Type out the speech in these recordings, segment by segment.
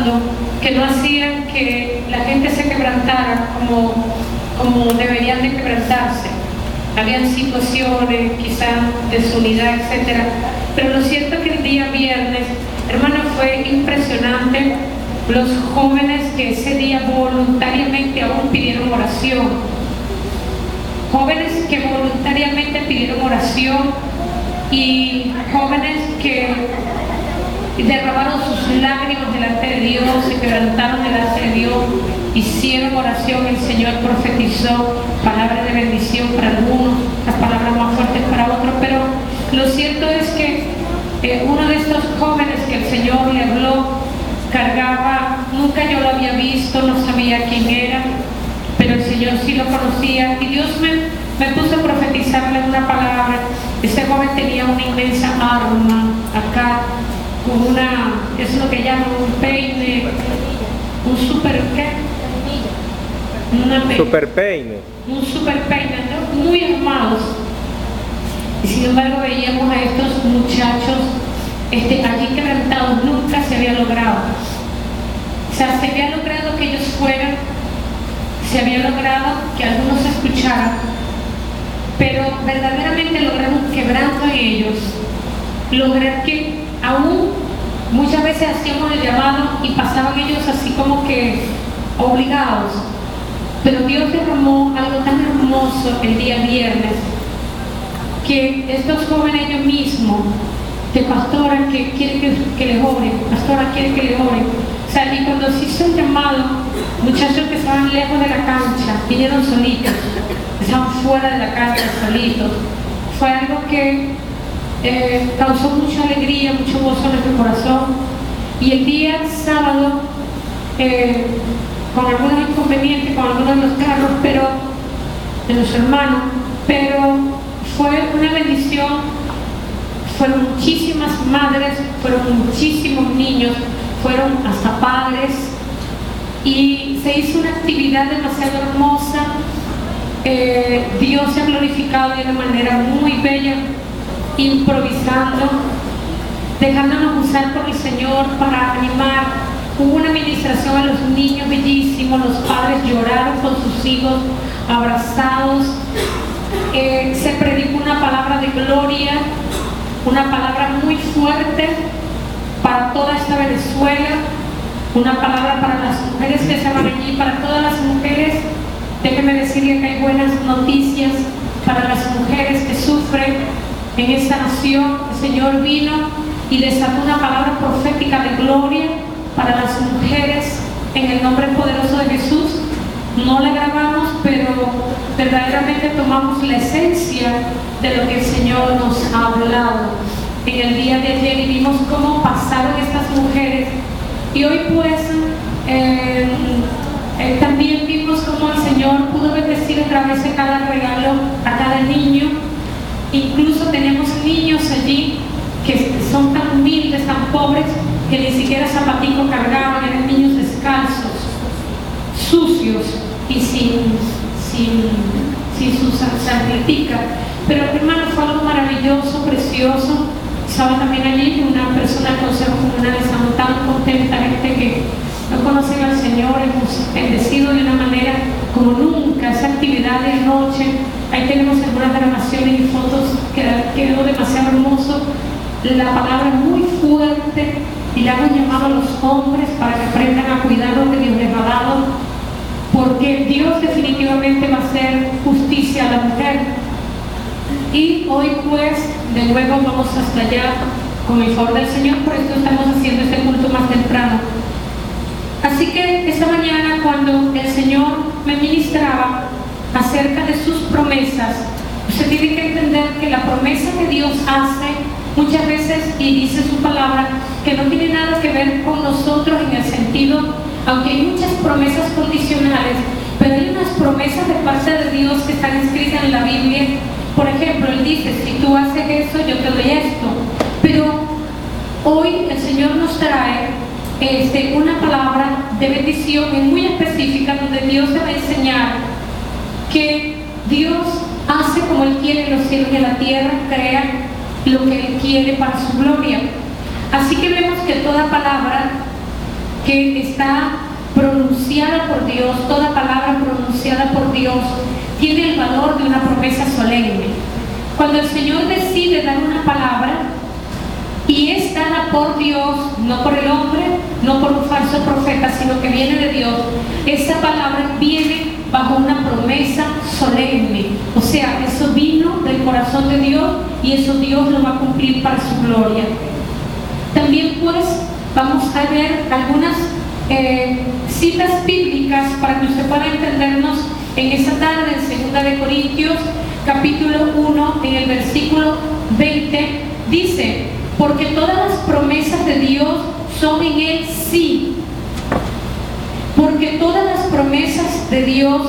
pasando que no hacían que la gente se quebrantara como deberían de quebrantarse. Habían situaciones, quizás desunidad, etcétera. Pero lo cierto es que el día viernes, hermano, fue impresionante. Los jóvenes que ese día voluntariamente aún pidieron oración. Jóvenes que voluntariamente pidieron oración y jóvenes que derramaron sus lágrimas delante de Dios, se quebrantaron delante de Dios, hicieron oración. El Señor profetizó palabras de bendición para algunos, las palabras más fuertes para otros, pero lo cierto es que uno de estos jóvenes que el Señor le habló cargaba, nunca yo lo había visto, no sabía quién era, pero el Señor sí lo conocía y Dios me puso a profetizarle una palabra. Este joven tenía una inmensa arma acá, con es lo que llaman un peine, un super peine, ¿no? Muy armados. Y sin embargo veíamos a estos muchachos allí quebrantados. Nunca se había logrado. O sea, se había logrado que ellos fueran, se había logrado que algunos se escucharan, pero verdaderamente lograr un quebranto en ellos, lograr que aún muchas veces hacíamos el llamado y pasaban ellos así como que obligados, pero Dios derramó algo tan hermoso el día viernes que estos jóvenes ellos mismos, de pastora que quiere que les oren, pastora quiere que les oren, o sea, y cuando se hizo un llamado, muchachos que estaban lejos de la cancha vinieron solitos, estaban fuera de la cancha solitos. Fue algo que causó mucha alegría, mucho gozo en nuestro corazón. Y el día sábado, con algunos inconvenientes, con algunos de los carros, pero de los hermanos, pero fue una bendición. Fueron muchísimas madres, fueron muchísimos niños, fueron hasta padres, y se hizo una actividad demasiado hermosa. Dios se ha glorificado de una manera muy bella, improvisando, dejándonos usar por el Señor para animar. Hubo una administración a los niños bellísimos, los padres lloraron con sus hijos abrazados. Se predicó una palabra de gloria, una palabra muy fuerte para toda esta Venezuela, una palabra para las mujeres que estaban allí, para todas las mujeres. Déjenme decirle que hay buenas noticias para las mujeres que sufren en esta nación. El Señor vino y desató una palabra profética de gloria para las mujeres en el nombre poderoso de Jesús. No la grabamos, pero verdaderamente tomamos la esencia de lo que el Señor nos ha hablado en el día de ayer y vimos cómo pasaron estas mujeres. Y hoy pues también vimos cómo el Señor pudo bendecir a través de cada regalo a cada niño. Incluso tenemos niños allí que son tan humildes, tan pobres, que ni siquiera zapatico cargaban, eran niños descalzos, sucios y sin su sangritica. Pero hermano, fue algo maravilloso, precioso. Estaba también allí una persona del Consejo Comunal, estamos tan contenta, gente que no conocen al Señor, hemos bendecido de una manera como nunca esa actividad de anoche. Ahí tenemos algunas grabaciones y fotos, quedó demasiado hermoso. La palabra es muy fuerte y le hago llamado a los hombres para que aprendan a cuidar lo que Dios les ha dado, porque Dios definitivamente va a hacer justicia a la mujer. Y hoy pues de nuevo vamos hasta allá con el favor del Señor, por eso estamos haciendo este culto más temprano. Así que esta mañana, cuando el Señor me ministraba acerca de sus promesas, usted tiene que entender que la promesa que Dios hace muchas veces, y dice su palabra, que no tiene nada que ver con nosotros en el sentido, aunque hay muchas promesas condicionales, pero hay unas promesas de parte de Dios que están escritas en la Biblia. Por ejemplo, Él dice, si tú haces eso, yo te doy esto. Pero hoy el Señor nos trae una palabra de bendición muy específica, donde Dios te va a enseñar que Dios hace como Él quiere en los cielos y en la tierra, crea lo que Él quiere para su gloria. Así que vemos que toda palabra que está pronunciada por Dios, toda palabra pronunciada por Dios, tiene el valor de una promesa solemne. Cuando el Señor decide dar una palabra y es dada por Dios, no por el hombre, no por un falso profeta, sino que viene de Dios, esa palabra viene bajo una promesa solemne. O sea, eso vino del corazón de Dios y eso Dios lo va a cumplir para su gloria. También pues vamos a ver algunas citas bíblicas para que usted pueda entendernos en esa tarde, en 2 de Corintios capítulo 1, en el versículo 20, dice: porque todas las promesas de Dios son en Él sí. Porque todas las promesas de Dios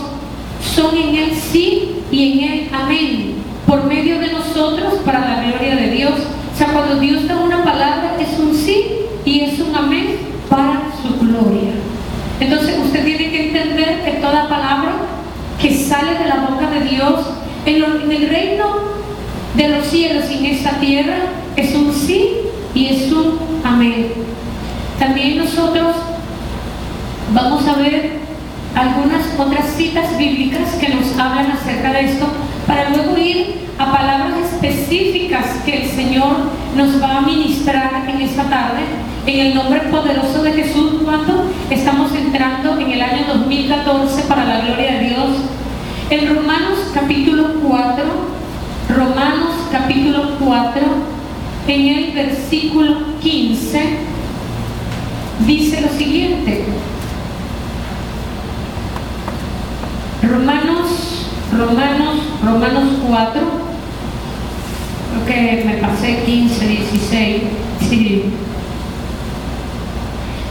son en Él sí y en Él amén, por medio de nosotros para la gloria de Dios. O sea, cuando Dios da una palabra es un sí y es un amén para su gloria. Entonces usted tiene que entender que toda palabra que sale de la boca de Dios en el reino de los cielos y en esta tierra es un sí y es un amén. También nosotros vamos a ver algunas otras citas bíblicas que nos hablan acerca de esto, para luego ir a palabras específicas que el Señor nos va a ministrar en esta tarde, en el nombre poderoso de Jesús, cuando estamos entrando en el año 2014 para la gloria de Dios. En Romanos capítulo 4, en el versículo 15, dice lo siguiente. Romanos 4, creo que me pasé 15, 16, sí.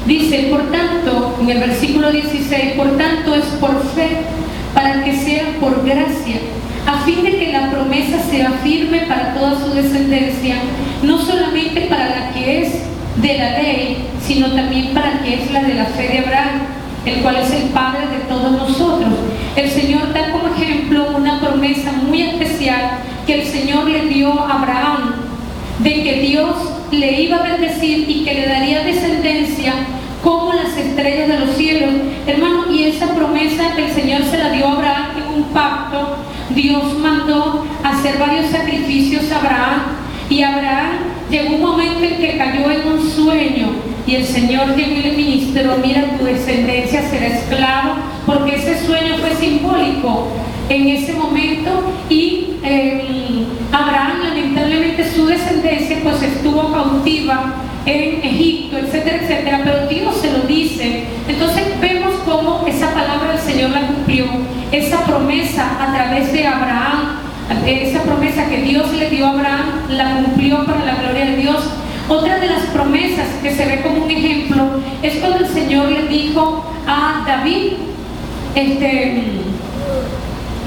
Dice, por tanto, en el versículo 16, por tanto es por fe, para que sea por gracia, a fin de que la promesa sea firme para toda su descendencia, no solamente para la que es de la ley, sino también para la que es la de la fe de Abraham, el cual es el Padre de todos nosotros. El Señor da como ejemplo una promesa muy especial que el Señor le dio a Abraham, de que Dios le iba a bendecir y que le daría descendencia como las estrellas de los cielos, hermano. Y esa promesa el Señor se la dio a Abraham en un pacto. Dios mandó hacer varios sacrificios a Abraham, y Abraham llegó un momento en que cayó en un sueño, y el Señor llegó y le ministró: mira, tu descendencia será esclava, porque ese sueño fue simbólico en ese momento. Y Abraham, lamentablemente, su descendencia pues estuvo cautiva en Egipto, etcétera, etcétera, pero Dios se lo dice. Entonces vemos cómo esa palabra del Señor la cumplió, esa promesa a través de Abraham, esa promesa que Dios le dio a Abraham, la cumplió para la gloria de Dios. Otra de las promesas que se ve como un ejemplo es cuando el Señor le dijo a David,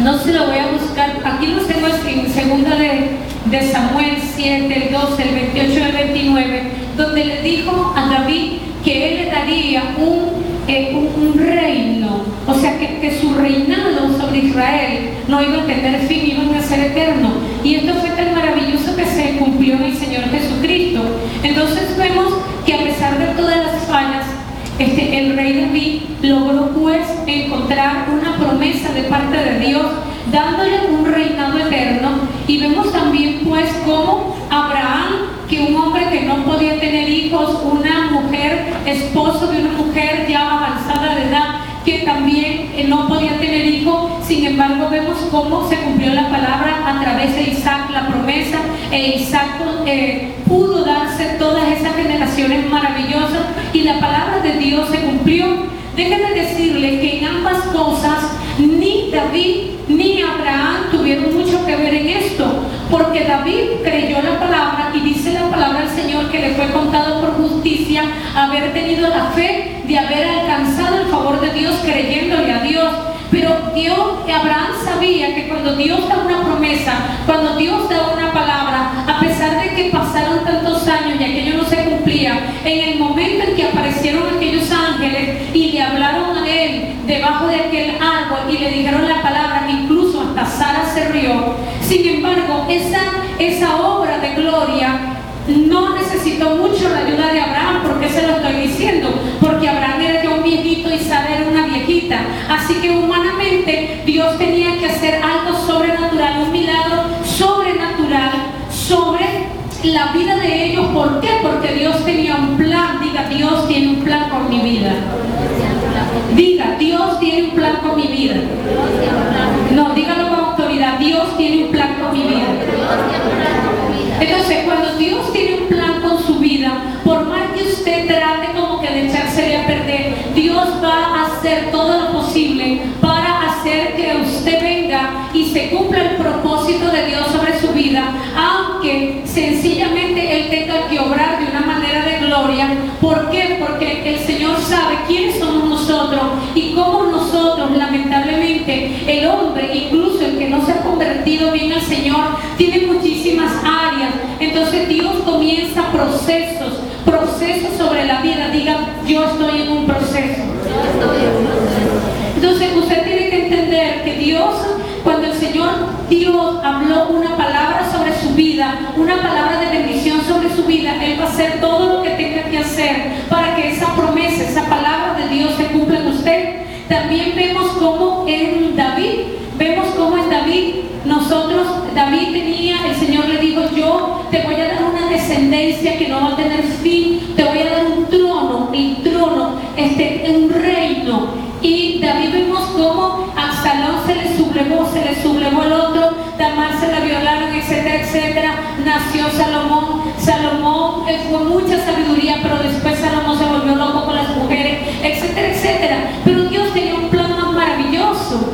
no se lo voy a buscar, aquí los tengo en segunda de Samuel 7, el 12, el 28 y el 29, donde le dijo a David que él le daría un reino, o sea que su reinado sobre Israel no iba a tener fin, iba a ser eterno. Y esto fue tan maravilloso que se cumplió en el Señor Jesucristo. Entonces vemos que a pesar de todas las fallas, el rey David logró pues encontrar una promesa de parte de Dios, dándole un reinado eterno. Y vemos también pues cómo Abraham, que un hombre que no podía tener hijos, una mujer, esposo de una mujer ya avanzada de edad, que también no podía tener hijos, sin embargo vemos cómo se cumplió la palabra a través de Isaac, la promesa, Isaac pudo darse todas esas generaciones maravillosas y la palabra de Dios se cumplió. Déjenme decirle que en ambas cosas ni David ni Abraham tuvieron mucho que ver en esto, porque David creyó la palabra y dice la palabra del Señor que le fue contado por justicia haber tenido la fe de haber alcanzado el favor de Dios creyéndole a Dios. Pero Abraham sabía que cuando Dios da una promesa, cuando Dios da una palabra, a pesar de que pasaron tantos años y aquello no se cumplía, en el momento en que aparecieron aquellos ángeles y le hablaron a él debajo de aquel árbol y le dijeron la palabra, incluso hasta Sara se rió. Sin embargo, esa obra de gloria no necesitó mucho la ayuda de Abraham. ¿Por qué se lo estoy diciendo? Porque Abraham tenía un plan. Diga, Dios tiene un plan con mi vida. Diga, Dios tiene un plan con mi vida. No, dígalo con autoridad. Dios tiene un plan con mi vida. Entonces, cuando Dios tiene un plan con su vida, por más que usted trate como que de echársele a perder, Dios va a hacer todo lo posible para hacer que usted venga y se cumpla el propósito de Dios sobre su vida, aunque sencillamente Él tenga que obrar de una manera de gloria. ¿Por qué? Porque el Señor sabe quiénes somos nosotros y cómo nosotros, lamentablemente, el hombre, incluso el que no se ha convertido bien al Señor, tiene muchísimas áreas. Entonces Dios comienza procesos sobre la vida. Diga, yo estoy en un proceso. Entonces usted tiene que entender que Dios, cuando el Señor Dios habló una palabra sobre su vida, una palabra de bendición sobre su vida, Él va a hacer todo lo que tenga que hacer para que esa promesa, esa palabra de Dios se cumpla en usted. También vemos cómo en David, David tenía, el Señor le dijo, yo te voy a dar una descendencia que no va a tener fin, te voy a dar un trono, un reino. Y David vemos cómo a Absalón se le sublevó el otro, Tamar se la violaron, etcétera, etcétera. Nació Salomón fue mucha sabiduría, pero después Salomón se volvió loco con las mujeres, etcétera, etcétera. Pero Dios tenía un plan más maravilloso.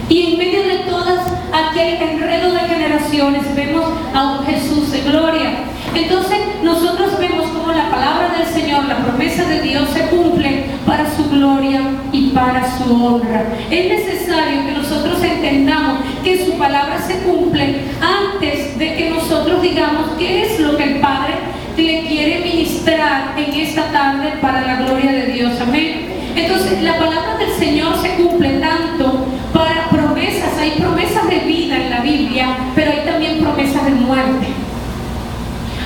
Y en medio de todas aquel enredo de generaciones vemos a un Jesús de gloria. Entonces nosotros vemos cómo la palabra del Señor, la promesa de Dios se cumple para su gloria y para su honra. Es necesario que nosotros entendamos que su palabra se cumple antes de que nosotros digamos qué es lo que el Padre le quiere ministrar en esta tarde para la gloria de Dios. Amén. Entonces la palabra del Señor se cumple tanto para promesas. Hay promesas de vida en la Biblia, pero hay también promesas de muerte.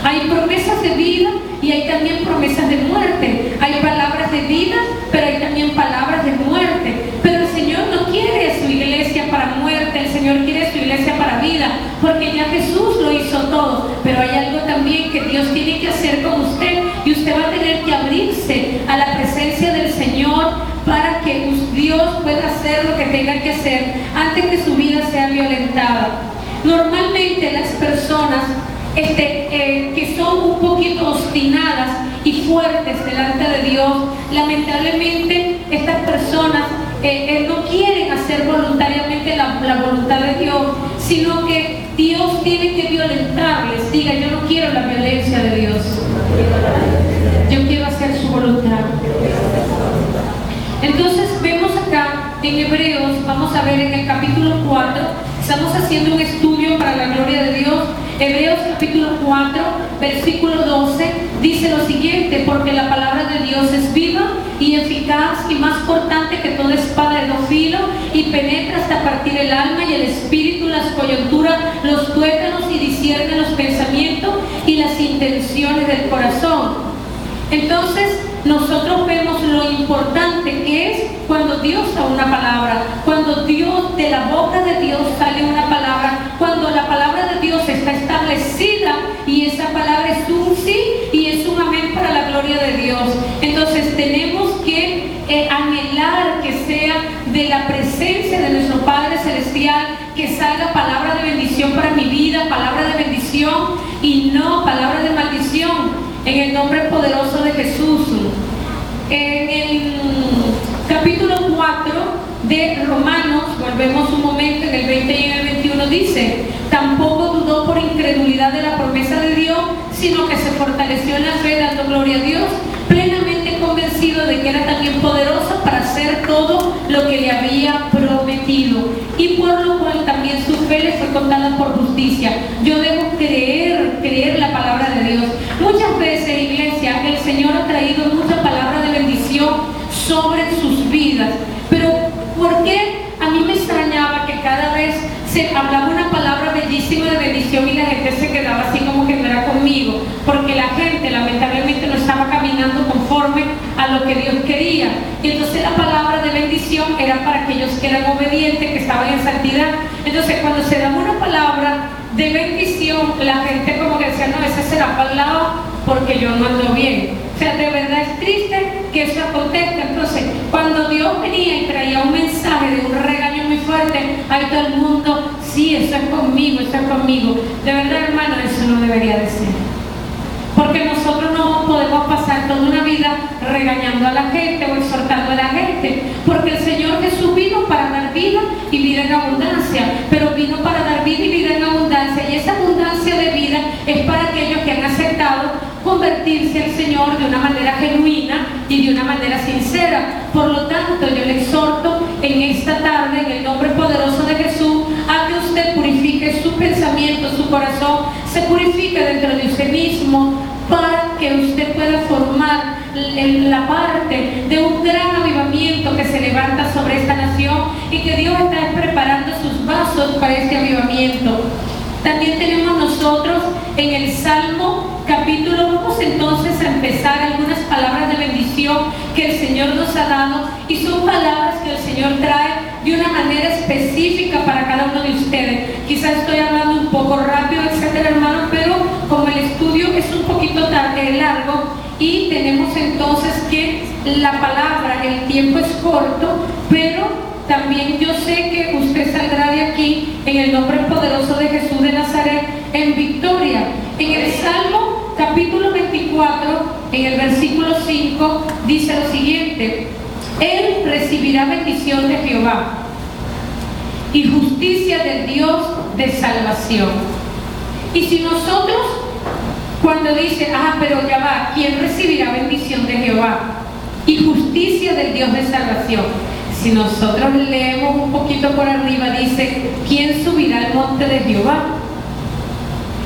Hay promesas de vida y hay también promesas de muerte. Hay palabras de vida, pero hay también palabras de muerte. Pero el Señor no quiere su iglesia para muerte, el Señor quiere su iglesia para vida, porque ya Jesús lo hizo todo. Pero hay algo también que Dios tiene que hacer con usted, y usted va a tener que abrirse a la presencia del Señor para que Dios pueda hacer lo que tenga que hacer antes que su vida sea violentada. Normalmente las personas que son un poquito obstinadas y fuertes delante de Dios, lamentablemente estas personas no quieren hacer voluntariamente la voluntad de Dios, sino que Dios tiene que violentarles. Diga, yo no quiero la violencia de Dios, yo quiero hacer su voluntad. Entonces vemos acá en Hebreos, vamos a ver en el capítulo 4, estamos haciendo un estudio para la gloria de Dios. Hebreos capítulo 4, versículo 12, dice lo siguiente: porque la palabra de Dios es viva y eficaz y más cortante que toda espada de dos filos, y penetra hasta partir el alma y el espíritu, las coyunturas, los tuétanos, y discierne los pensamientos y las intenciones del corazón. Entonces nosotros vemos lo importante que es cuando Dios da una palabra, cuando Dios, de la boca de Dios sale una palabra, cuando la palabra de Dios está establecida y esa palabra es un sí y es un amén para la gloria de Dios. Entonces tenemos que anhelar que sea de la presencia de nuestro Padre Celestial, que salga palabra de bendición para mi vida, palabra de bendición y no palabra de maldición. En el nombre poderoso de Jesús. En el capítulo 4 de Romanos, volvemos un momento, en el 20 y en el 21 dice: tampoco dudó por incredulidad de la promesa de Dios, sino que se fortaleció en la fe, dando gloria a Dios, plenamente convencido de que era también poderoso para hacer todo lo que le había prometido, y por lo cual también su fe le fue contada por justicia. Yo debo creer la palabra de Dios. Muchas veces, iglesia, el Señor ha traído mucha palabra de bendición sobre sus vidas, pero ¿por qué? A mí me extrañaba que cada vez se hablaba una palabra bellísima de bendición y la gente se quedaba así como que no era conmigo, porque la gente lamentablemente no estaba caminando conforme a lo que Dios quería. Y entonces la palabra de bendición era para aquellos que eran obedientes, que estaban en santidad. Entonces cuando se daba una palabra de bendición, la gente como que decía: no, ese será para el lado, porque yo no ando bien. O sea, de verdad es triste que eso acontezca. Entonces, cuando Dios venía y traía un mensaje de un regaño muy fuerte, ahí todo el mundo, sí, eso es conmigo, eso es conmigo. De verdad, hermano, eso no debería de ser. Porque nosotros no podemos pasar toda una vida regañando a la gente o exhortando a la gente, porque el Señor Jesús vino para dar vida y vida en abundancia, pero vino para dar vida y vida en abundancia, y esa abundancia de vida es para aquellos que han aceptado convertirse al Señor de una manera genuina y de una manera sincera. Por lo tanto, yo le exhorto en esta tarde, en el nombre poderoso de Jesús, a que usted purifique su pensamiento, su corazón, se purifique dentro de usted mismo, para que usted pueda formar la parte de un gran avivamiento que se levanta sobre esta nación, y que Dios está preparando sus vasos para este avivamiento. También tenemos nosotros en el Salmo capítulo, vamos entonces a empezar algunas palabras de bendición que el Señor nos ha dado, y son palabras que el Señor trae de una manera específica para cada uno de ustedes. Quizás estoy hablando un poco rápido, etcétera, hermanos, pero como el estudio es un poquito largo y tenemos entonces que la palabra, el tiempo es corto, pero también yo sé que usted saldrá de aquí en el nombre poderoso de Jesús de Nazaret en victoria. En el Salmo capítulo 24, en el versículo 5, dice lo siguiente: Él recibirá bendición de Jehová y justicia del Dios de salvación. Y si nosotros, cuando dice, pero ya va, ¿quién recibirá bendición de Jehová y justicia del Dios de salvación? Si nosotros leemos un poquito por arriba, dice, ¿quién subirá al monte de Jehová?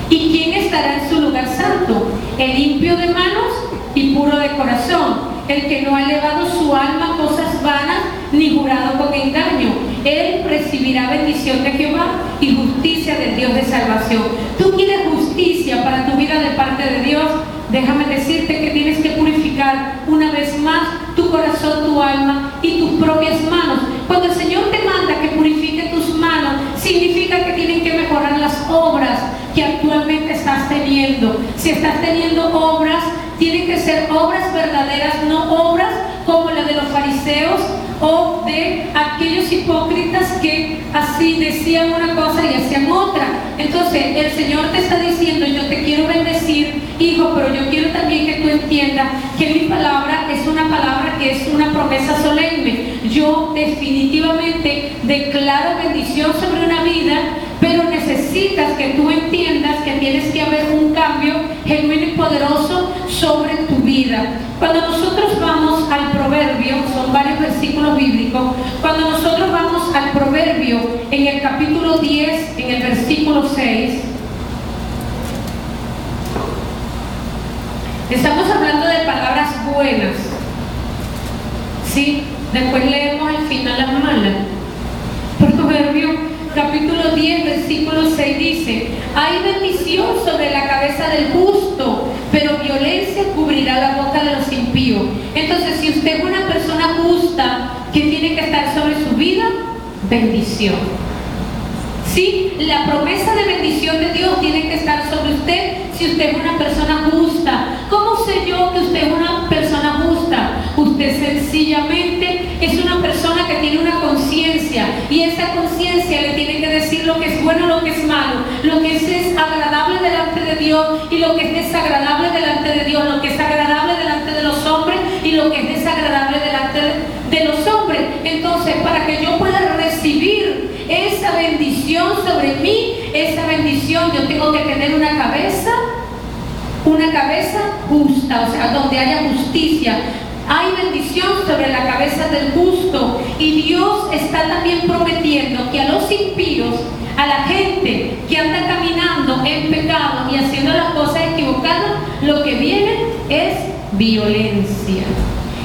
¿Y quién estará en su lugar santo? El limpio de manos y puro de corazón, el que no ha elevado su alma a cosas vanas, ni jurado con engaño. Él recibirá bendición de Jehová y justicia del Dios de salvación. ¿Tú quieres justicia para tu vida de parte de Dios? Déjame decirte que tienes que purificar una vez más tu corazón, tu alma y tus propias manos. Cuando el Señor te manda que purifique tus manos, significa que tienen que mejorar las obras que actualmente estás teniendo. Si estás teniendo obras, tienen que ser obras verdaderas, no obras como la de los fariseos o de aquellos hipócritas que así decían una cosa y hacían otra. Entonces el Señor te está diciendo, yo te quiero bendecir, hijo, pero yo quiero también que tú entiendas que mi palabra es una palabra que es una promesa solemne. Yo definitivamente declaro bendición sobre una vida, pero necesitas que tú entiendas que tienes que haber un cambio genuino y poderoso sobre tu vida. Cuando nosotros vamos al proverbio, son varios versículos bíblicos, cuando nosotros vamos al proverbio en el capítulo 10, en el versículo 6, estamos hablando de palabras buenas, ¿sí? Después leemos al final las malas. Proverbio capítulo 10, versículo 6 dice, hay bendición sobre la cabeza del justo, pero violencia cubrirá la boca de los impíos. Entonces, si usted es una persona justa, ¿qué tiene que estar sobre su vida? Bendición. Sí, la promesa de bendición de Dios tiene que estar sobre usted si usted es una persona justa. ¿Cómo sé yo que usted es una persona justa? Usted sencillamente es una persona que tiene una conciencia, y esa conciencia le tiene que decir lo que es bueno, lo que es malo, lo que es agradable delante de Dios y lo que es desagradable delante de Dios, lo que es agradable delante de los hombres y lo que es desagradable delante de los hombres. Entonces, para que yo pueda recibir esa bendición sobre mí, esa bendición, yo tengo que tener una cabeza justa, o sea, donde haya justicia. Hay bendición sobre la cabeza del justo, y Dios está también prometiendo que a los impíos, a la gente que anda caminando en pecado y haciendo las cosas equivocadas, lo que viene es violencia.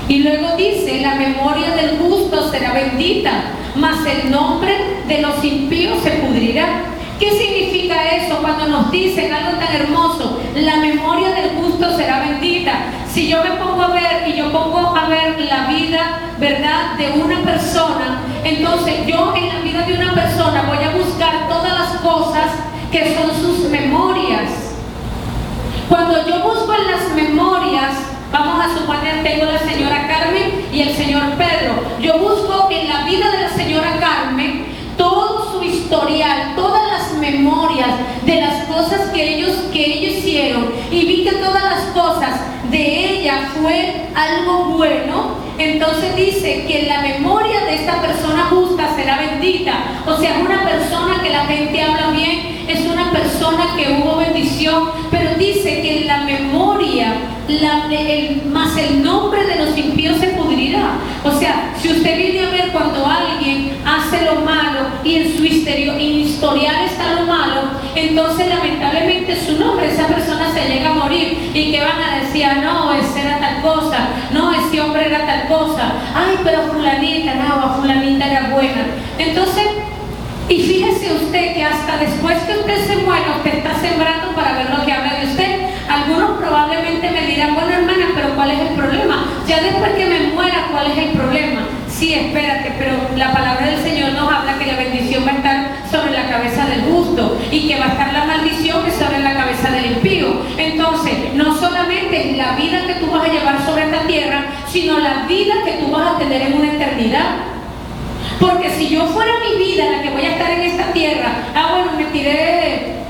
Y luego dice, la memoria del justo será bendita, mas el nombre de los impíos se pudrirá. ¿Qué significa eso cuando nos dicen algo tan hermoso? La memoria del justo será bendita. Si yo me pongo a ver y yo pongo a ver la vida, ¿verdad?, de una persona, entonces yo en la vida de una persona voy a buscar todas las cosas que son sus memorias. Cuando yo busco en las memorias, vamos a suponer, tengo la señora Carmen y el señor Pedro, yo busco en la vida de la señora Carmen todo su historial, todas las memorias de las cosas que ellos hicieron, y vi que todas las cosas de ella fue algo bueno. Entonces dice que la memoria de esta persona justa será bendita. O sea, es una persona que la gente habla bien, es una persona que hubo bendición, pero dice que en la memoria más el nombre de los impíos se pudrirá. O sea, si usted viene a ver cuando alguien hace lo malo y en su historial está lo malo, entonces lamentablemente su nombre, esa persona se llega a morir. ¿Y que van a decir? No, ese era tal cosa, no, ese hombre era tal cosa, ay, pero fulanita, no, fulanita era buena. Entonces, y fíjese usted que hasta después que usted se muera, usted está sembrando para ver lo que habla de usted. Algunos probablemente me dirán, bueno, hermana, pero ¿cuál es el problema? Ya después que me muera, ¿cuál es el problema? Sí, espérate, pero la palabra del Señor nos habla que la bendición va a estar sobre la cabeza del justo y que va a estar la maldición que sobre la cabeza del impío. Entonces, no solamente es la vida que tú vas a llevar sobre esta tierra, sino la vida que tú vas a tener en una eternidad. Porque si yo fuera mi vida la que voy a estar en esta tierra, bueno,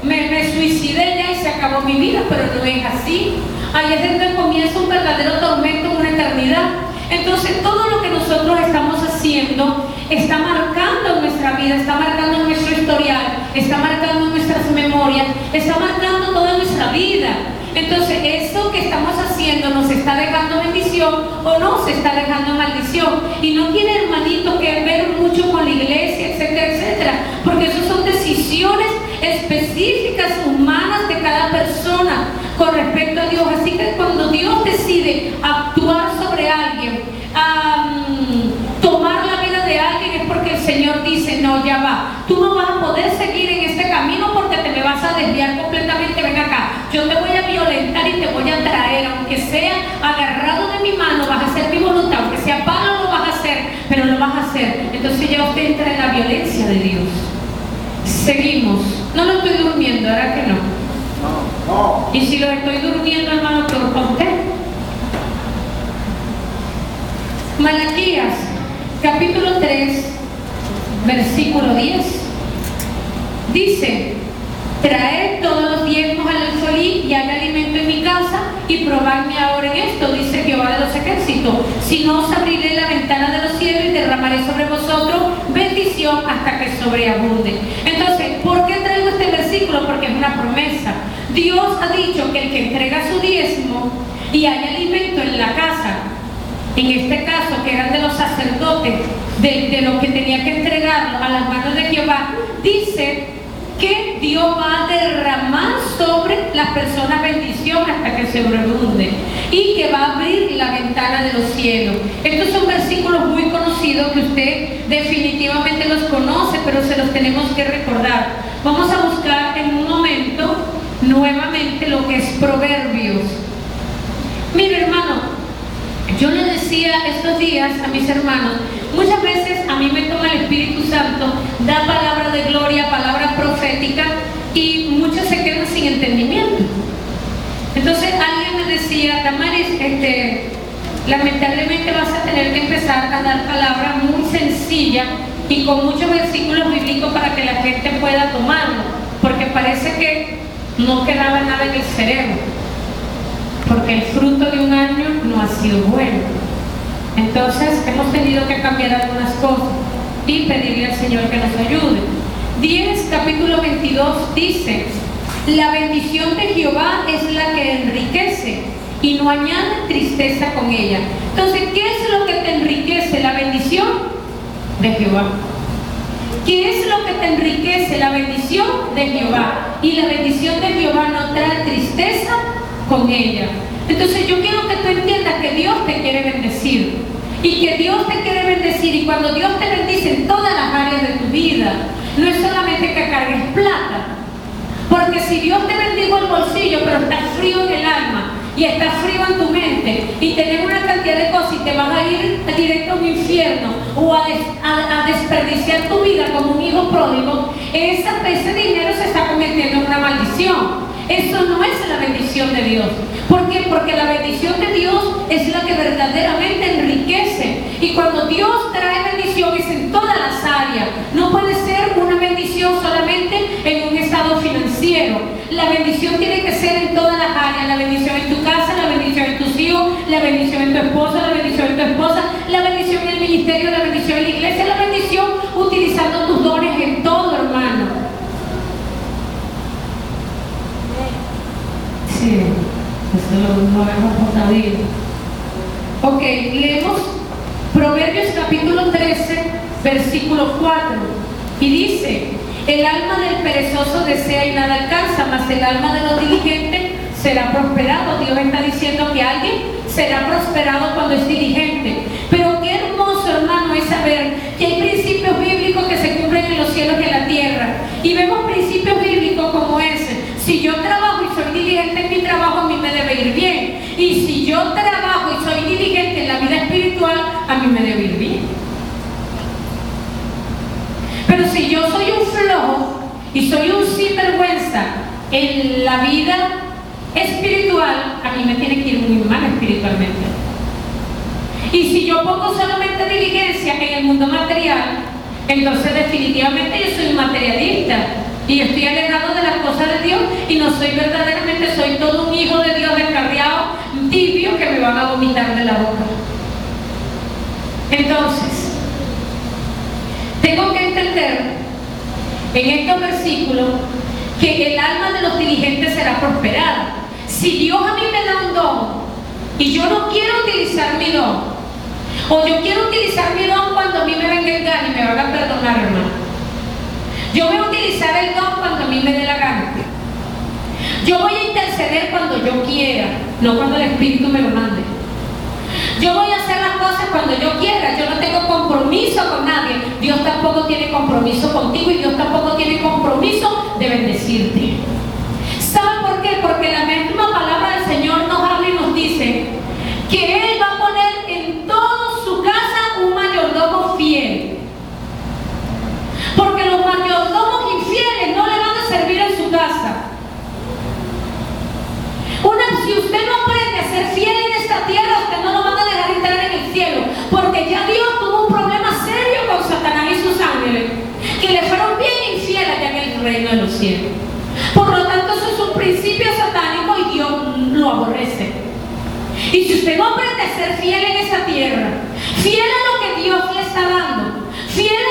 me suicidé ya y se acabó mi vida, pero no es así. Ahí es donde comienza un verdadero tormento en una eternidad. Entonces, todo lo que nosotros estamos haciendo está marcando nuestra vida, está marcando nuestro historial, está marcando nuestras memorias, está marcando toda nuestra vida. Entonces, eso que estamos haciendo nos está dejando bendición o no se está dejando maldición. Y no tiene, hermanito, que ver mucho con la iglesia, etcétera, etcétera, porque eso son decisiones específicas humanas de cada persona con respecto a Dios. Así que cuando Dios decide actuar sobre alguien, tomar la vida de alguien, es porque el Señor dice, no, ya va, tú no vas a poder seguir en este camino porque te me vas a desviar completamente. Ven acá, yo te voy a violentar y te voy a traer, aunque sea agarrado de mi mano, vas a hacer mi voluntad, aunque sea palo, lo vas a hacer, pero lo vas a hacer. Entonces ya usted entra en la violencia de Dios. Seguimos. No lo estoy durmiendo, ¿verdad que no? No. Y si lo estoy durmiendo, hermano, peor para usted. Malaquías, capítulo 3, versículo 10. Dice: traed todos los diezmos al alfolí y haga alimento en mi casa y probadme ahora en esto, dice Jehová de los ejércitos. Si no, os abriré la ventana de los cielos y derramaré sobre vosotros bendición hasta que sobreabunde. Entonces, ¿por qué traigo este versículo? Porque es una promesa. Dios ha dicho que el que entrega su diezmo y hay alimento en la casa, en este caso que eran de los sacerdotes, de los que tenía que entregarlo a las manos de Jehová, dice que Dios va a derramar sobre las personas bendición hasta que se sobreabunde y que va a abrir la ventana de los cielos. Estos son versículos muy conocidos que usted definitivamente los conoce, pero se los tenemos que recordar. Vamos a buscar en un momento nuevamente lo que es Proverbios. Mire, hermano, yo le decía estos días a mis hermanos, muchas veces a mí me toma el Espíritu Santo, da palabra de gloria, palabra profética, y muchos se quedan sin entendimiento. Entonces alguien me decía, Damaris, lamentablemente vas a tener que empezar a dar palabra muy sencilla y con muchos versículos bíblicos para que la gente pueda tomarlo, porque parece que no quedaba nada en el cerebro, porque el fruto de un año no ha sido bueno. Entonces hemos tenido que cambiar algunas cosas y pedirle al Señor que nos ayude. 10, capítulo 22 dice: la bendición de Jehová es la que enriquece y no añade tristeza con ella. Entonces, ¿qué es lo que te enriquece? La bendición de Jehová. ¿Qué es lo que te enriquece? La bendición de Jehová. Y la bendición de Jehová no trae tristeza con ella. Entonces yo quiero que tú entiendas que Dios te quiere bendecir y que Dios te quiere bendecir, y cuando Dios te bendice en todas las áreas de tu vida, no es solamente que cargues plata, porque si Dios te bendijo el bolsillo pero estás frío en el alma y estás frío en tu mente y tenés una cantidad de cosas y te vas a ir directo a un infierno o a desperdiciar tu vida como un hijo pródigo, ese dinero se está convirtiendo en una maldición. Eso no es la bendición de Dios. ¿Por qué? Porque la bendición de Dios es la que verdaderamente enriquece. Y cuando Dios trae bendición es en todas las áreas. No puede ser una bendición solamente en un estado financiero. La bendición tiene que ser en todas las áreas. La bendición en tu casa, la bendición en tus hijos, la bendición en tu esposo, la bendición en tu esposa, la bendición en el ministerio, la bendición en la iglesia, la bendición utilizando tus dones en todo, hermano. Sí, eso lo vemos por David. Ok, leemos Proverbios capítulo 13, versículo 4. Y dice: el alma del perezoso desea y nada alcanza, mas el alma de los diligentes será prosperado. Dios está diciendo que alguien será prosperado cuando es diligente. Pero qué hermoso, hermano, es saber que hay principios bíblicos que se cumplen en los cielos y en la tierra. Y vemos principios bíblicos como ese. Si yo trabajo y soy diligente en mi trabajo, a mí me debe ir bien. Y si yo trabajo y soy diligente en la vida espiritual, a mí me debe ir bien. Pero si yo soy un flojo y soy un sinvergüenza en la vida espiritual, a mí me tiene que ir muy mal espiritualmente. Y si yo pongo solamente diligencia en el mundo material, entonces definitivamente yo soy un materialista y estoy alejado de las cosas de Dios y no soy verdaderamente, soy todo un hijo de Dios descarriado, tibio, que me van a vomitar de la boca. Entonces, tengo que entender en estos versículos que el alma de los diligentes será prosperada. Si Dios a mí me da un don y yo no quiero utilizar mi don, o yo quiero utilizar mi don cuando a mí me venga el gana, y me van a perdonar, hermano. Yo voy a utilizar el don cuando a mí me dé la gana. Yo voy a interceder cuando yo quiera, no cuando el Espíritu me lo mande. Yo voy a hacer las cosas cuando yo quiera. Yo no tengo compromiso con nadie. Dios tampoco tiene compromiso contigo y Dios tampoco tiene compromiso de bendecirte. ¿Saben por qué? Porque la misma palabra del Señor nos habla y nos dice que Él va a poner en toda su casa un mayordomo fiel. Porque los mayordomos infieles no le van a servir en su casa. Si usted no aprende a ser fiel en esta tierra, usted no lo van a dejar entrar en el cielo. Porque ya Dios tuvo un problema serio con Satanás y sus ángeles, que le fueron bien infieles allá en el reino de los cielos. Por lo tanto, eso es un principio satánico y Dios lo aborrece. Y si usted no aprende a ser fiel en esa tierra, fiel a lo que Dios le está dando, fiel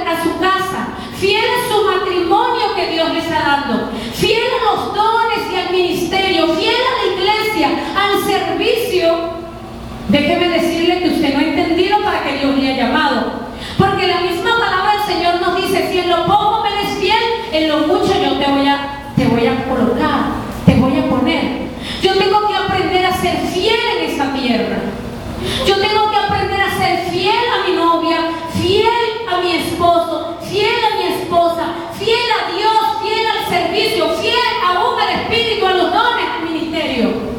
a su casa, fiel a su matrimonio que Dios le está dando, fiel a los dones y al ministerio, fiel a la iglesia, al servicio, déjeme decirle que usted no ha entendido para qué Dios le ha llamado. Porque la misma palabra del Señor nos dice: si en lo poco me eres fiel, en lo mucho yo te voy a colocar, te voy a poner. Yo tengo que aprender a ser fiel en esta tierra. Yo tengo que aprender a ser fiel a mi novia, fiel a mi esposo, fiel a mi esposa, fiel a Dios, fiel al servicio, fiel aún al Espíritu, a los dones del ministerio.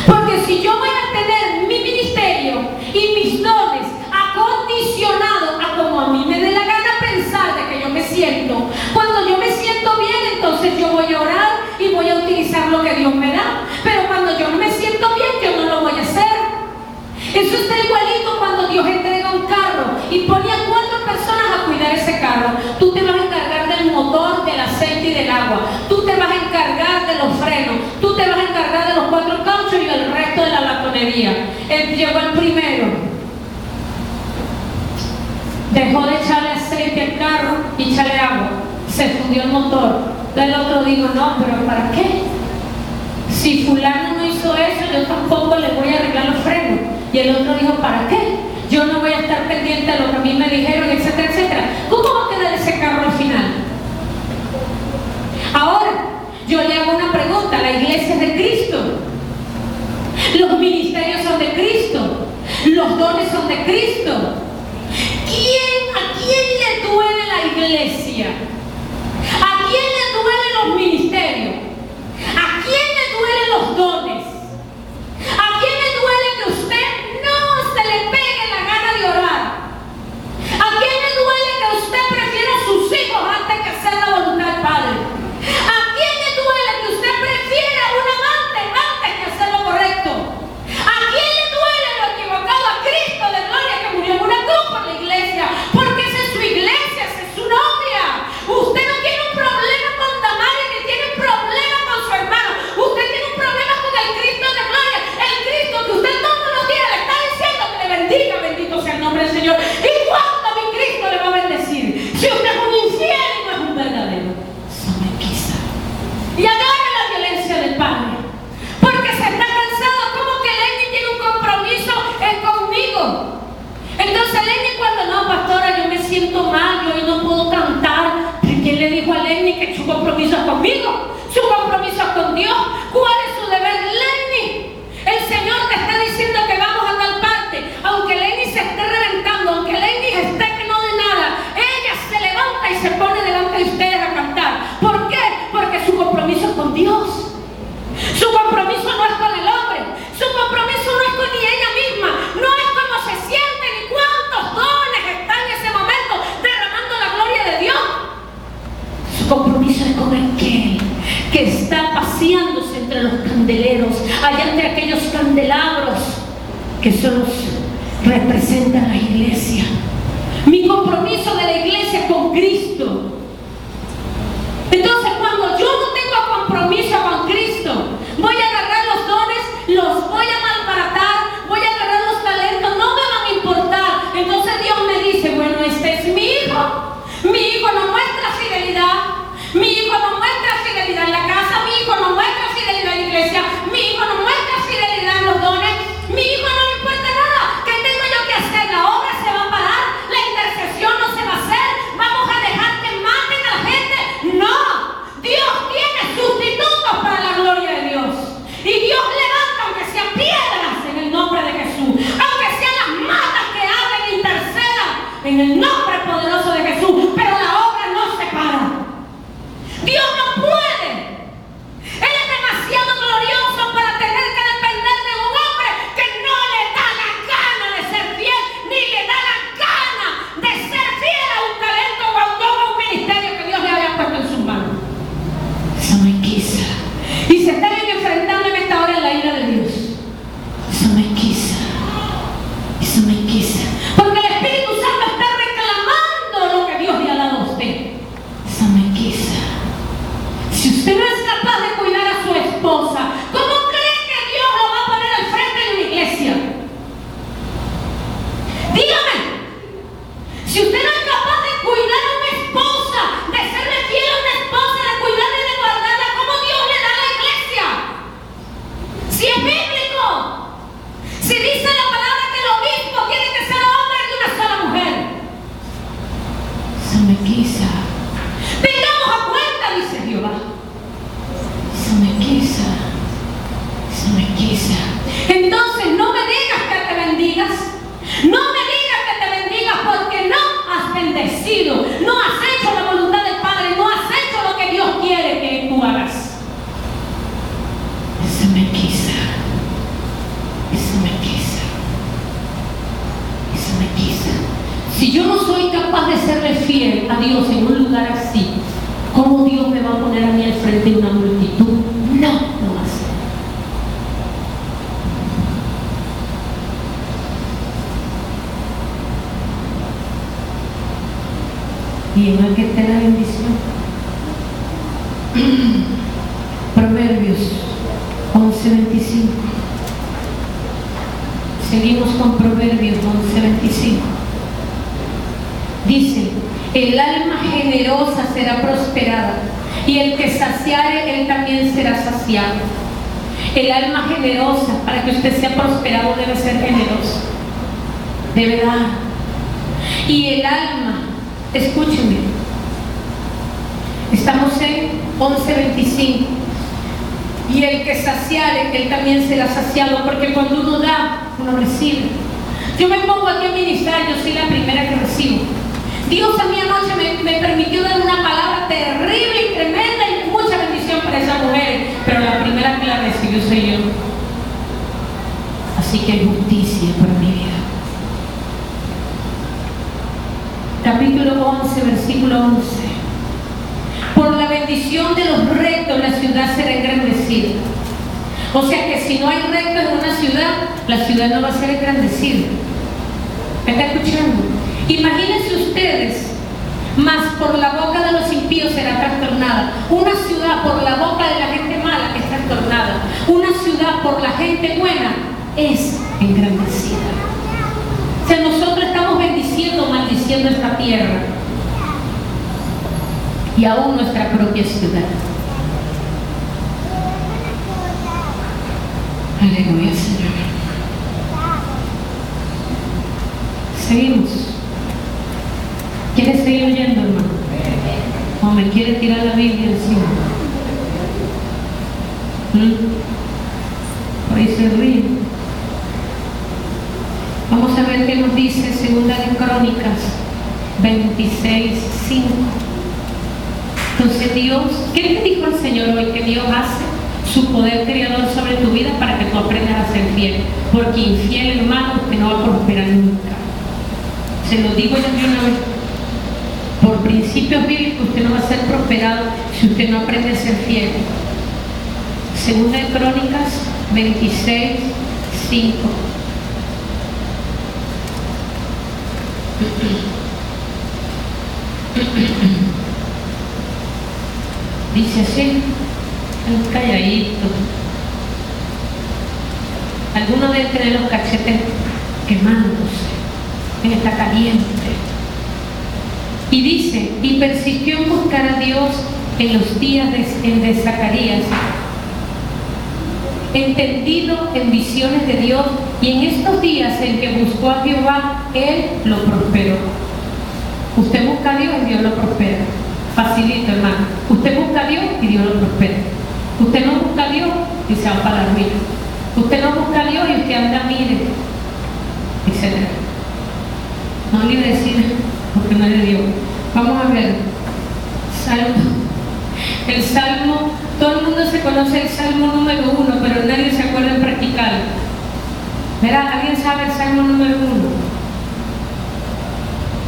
Porque si yo voy a tener mi ministerio y mis dones acondicionados a como a mí me dé la gana pensar de que yo me siento, cuando yo me siento bien, entonces yo voy a orar y voy a utilizar lo que Dios me da. Pero cuando yo no me siento bien, yo no lo voy a hacer. Eso está igualito cuando Dios entrega un carro y pone a 4 personas a cuidar ese carro. Tú te vas a encargar del motor, del aceite y del agua. Tú te vas a encargar de los frenos. Tú te vas a encargar de los 4 cauchos y el resto de la latonería. Él llegó el primero. Dejó de echarle aceite al carro y echarle agua. Se fundió el motor. El otro dijo: no, pero ¿para qué? Si fulano no hizo eso, yo tampoco le voy a arreglar los frenos. Y el otro dijo: ¿para qué? Yo no voy a estar pendiente de lo que a mí me dijeron, etcétera, etcétera. ¿Cómo va a quedar ese carro al final? Ahora, yo le hago una pregunta: la iglesia es de Cristo, los ministerios son de Cristo, los dones son de Cristo. ¿A quién le duele la iglesia? ¿A quién le duelen los ministerios? ¿A quién le duelen los dones? ¿A quién le duele que usted no se le pegue la gana de orar? ¿A quién le duele que usted prefiera a sus hijos antes que hacer la voluntad del Padre? ¿A quién le duele que usted bendiga, bendito sea el nombre del Señor. ¿Y cuánto mi Cristo le va a bendecir? Si usted es un infiel y no es un verdadero. Samequisa. Y agarre la violencia del Padre, porque se está cansado. Como que Lenny tiene un compromiso conmigo. Entonces Lenny, cuando no, pastora, yo me siento mal, yo hoy no puedo cantar. ¿Quién le dijo a Lenny que su compromiso es conmigo? Su compromiso es con Dios. ¿Cuál es su deber, Lenny? El Señor te está diciendo que vamos a tal parte. Aunque Lenny se esté reventando, aunque Lenny esté que no de nada, ella se levanta y se pone delante de ustedes a cantar. ¿Por qué? Porque su compromiso es con Dios. Su compromiso no es con el hombre. Su compromiso no es con ni ella misma. No es cómo se siente ni cuántos dones están en ese momento derramando la gloria de Dios. Su compromiso es con aquel que está paseándose entre los candeleros, allá entre aquellos candelabros que solo representan la iglesia. Mi compromiso de la iglesia es con Cristo. Entonces, cuando yo no tengo compromiso con Cristo, voy a agarrar los dones, los voy a malbaratar, voy a agarrar los talentos, no me van a importar. Entonces Dios me dice, bueno, este es mi hijo no muestra fidelidad. Mi hijo no muestra fidelidad en la casa, mi hijo no muestra fidelidad en la iglesia, mi hijo no muestra fidelidad en los dones, mi hijo no le importa nada. ¿Qué tengo yo que hacer? La obra se va a parar, la intercesión no se va a hacer, vamos a dejar que maten a la gente. No, Dios tiene sustitutos para la gloria de Dios. Y Dios levanta, aunque sean piedras, en el nombre de Jesús, aunque sean las matas que hablen e intercedan en el nombre poderoso de Jesús, pero la obra no se para. Dios no puede. Él es demasiado glorioso para tener que depender de un hombre que no le da la gana de ser fiel, ni le da la gana de ser fiel a un talento o a un don o a un ministerio que Dios le haya puesto en sus manos. Eso me quisa. Y se están enfrentando en esta hora en la ira de Dios. Eso me quisa. Eso me quisa. Porque el Espíritu Santo está reclamando lo que Dios le ha dado a usted. Eso me quisa. Si usted no es capaz de cuidar a su esposa, ¿cómo cree que Dios lo va a poner al frente de una iglesia? Dígame. Si usted no es capaz de cuidar a una esposa, de serle fiel a una esposa, de cuidarla y de guardarla, ¿cómo Dios le da a la iglesia? Si es bíblico. Si dice la palabra que el obispo tiene que ser hombre de una sola mujer. Se me quisa. Tengamos a cuenta, dice Jehová. Se me quisa. Se me quisa. Entonces no me digas que te bendigas. No me digas que te bendigas porque no has bendecido. No has hecho la voluntad del Padre. No has hecho lo que Dios quiere que tú hagas. Se me quisa. Se me quisa. Se me quisa. Si yo no soy capaz de serle fiel a Dios en un lugar así, ¿cómo Dios me va a poner a mí al frente de una multitud? No, no va a ser. Y en aquel te la bendición. Proverbios 11:25. Seguimos con Proverbios 11:25. Dice: el alma generosa será prosperada, y el que saciare, él también será saciado. El alma generosa, para que usted sea prosperado, debe ser generoso, debe dar. Y el alma, escúchenme, estamos en 11:25. Y el que saciare, él también será saciado, porque cuando uno da, uno recibe. Yo me pongo aquí a ministrar, yo soy la primera que recibo. Dios a mí anoche me permitió dar una palabra terrible y tremenda y mucha bendición para esas mujeres, pero la primera que la recibió soy yo. Así que hay justicia para mi vida. Capítulo 11, versículo 11. Por la bendición de los rectos la ciudad será engrandecida. O sea que si no hay rectos en una ciudad, la ciudad no va a ser engrandecida. ¿Me está escuchando? Imagínense ustedes, mas por la boca de los impíos será trastornada. Una ciudad por la boca de la gente mala es trastornada. Una ciudad por la gente buena es engrandecida. bendiciendo esta tierra y aún nuestra propia ciudad. Aleluya, Señor. Seguimos. ¿Quieres seguir oyendo, hermano? ¿O me quiere tirar la Biblia encima? Hoy se ríe. Vamos a ver qué nos dice Segunda de Crónicas 26:5. Entonces Dios, ¿qué le dijo el Señor hoy? Que Dios hace su poder creador sobre tu vida para que tú aprendas a ser fiel. Porque infiel, hermano, usted no va a prosperar nunca. Se lo digo yo de una vez. Por principios bíblicos usted no va a ser prosperado si usted no aprende a ser fiel. Segunda de Crónicas 26:5. Dice así, un calladito. Algunos deben tener los cachetes quemándose, está caliente. Y dice, y persistió en buscar a Dios en los días de Zacarías, entendido en visiones de Dios, y en estos días en que buscó a Jehová, Él lo prosperó. Usted busca a Dios y Dios lo prospera. Facilito, hermano. Usted busca a Dios y Dios lo prospera. Usted no busca a Dios y se va para la ruina. Usted no busca a Dios y usted anda, mire, etc. No le iba a decir porque no es de Dios. Vamos a ver. Salmo. El Salmo, todo el mundo se conoce el Salmo número 1, pero nadie se acuerda en practicarlo. ¿Verdad? ¿Alguien sabe el Salmo número 1?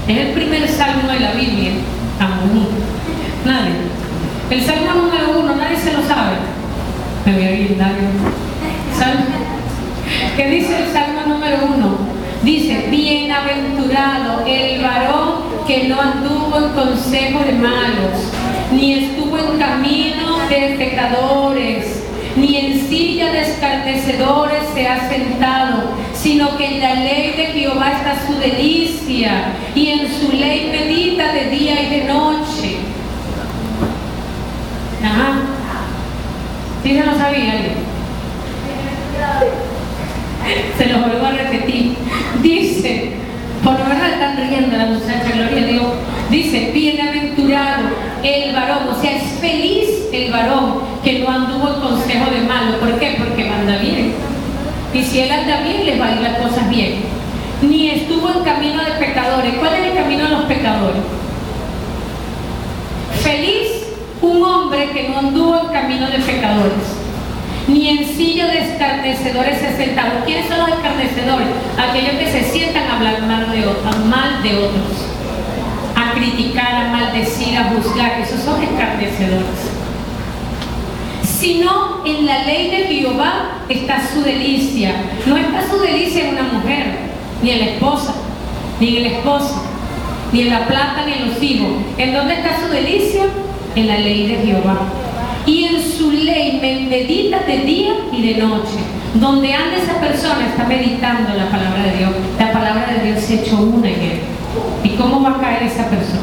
Es el primer salmo de la Biblia. Nadie. El Salmo número 1, nadie se lo sabe. Me voy a ir, Salmo. ¿Qué dice el Salmo número 1? Dice, bienaventurado el varón que no anduvo en consejo de malos, ni estuvo en camino de pecadores, ni en silla de escarnecedores se ha sentado, sino que en la ley de Jehová está su delicia, y en su ley medita de día y de noche. Ajá. ¿Sí se lo sabía alguien? Se lo vuelvo a repetir. Dice, por lo menos están riendo la muchacha, gloria a Dios. Dice, bienaventurado el varón, o sea, es feliz el varón que no anduvo en consejo de malo. ¿Por qué? Porque anda bien. Y si él anda bien, les va a ir las cosas bien. Ni estuvo en camino de pecadores. ¿Cuál es el camino de los pecadores? Feliz un hombre que no anduvo en camino de pecadores, ni en silla de escarnecedores se sentaron. ¿Quiénes son los escarnecedores? Aquellos que se sientan a hablar mal de otros, a criticar, a maldecir, a juzgar. Esos son escarnecedores. Sino en la ley de Jehová está su delicia. No está su delicia en una mujer, ni en la esposa, ni en el esposo, ni en la plata, ni en los hijos. ¿En dónde está su delicia? En la ley de Jehová. Y en su ley medita de día y de noche. Donde anda esa persona está meditando la palabra de Dios. La palabra de Dios se ha hecho una en él. ¿Y cómo va a caer esa persona?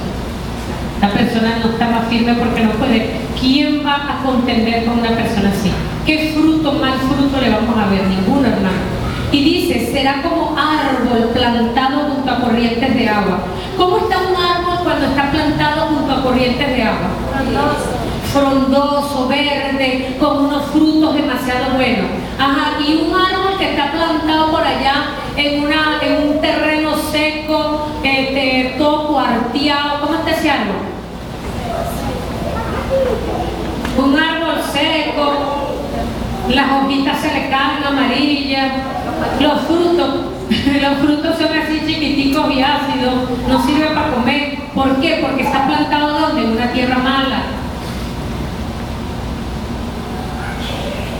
La persona no está más firme porque no puede. ¿Quién va a contender con una persona así? ¿Qué fruto, mal fruto le vamos a ver? Ninguno, hermano. Y dice, será como árbol plantado junto a corrientes de agua. ¿Cómo está un árbol cuando está plantado junto a corrientes de agua? Frondoso, verde, con unos frutos demasiado buenos. Ajá, y un árbol que está plantado por allá en un terreno seco, todo cuarteado. ¿Cómo está ese árbol? Un árbol seco, las hojitas se le caen amarillas, los frutos son así chiquiticos y ácidos, no sirve para comer. ¿Por qué? Porque está plantado ¿dónde? En una tierra mala.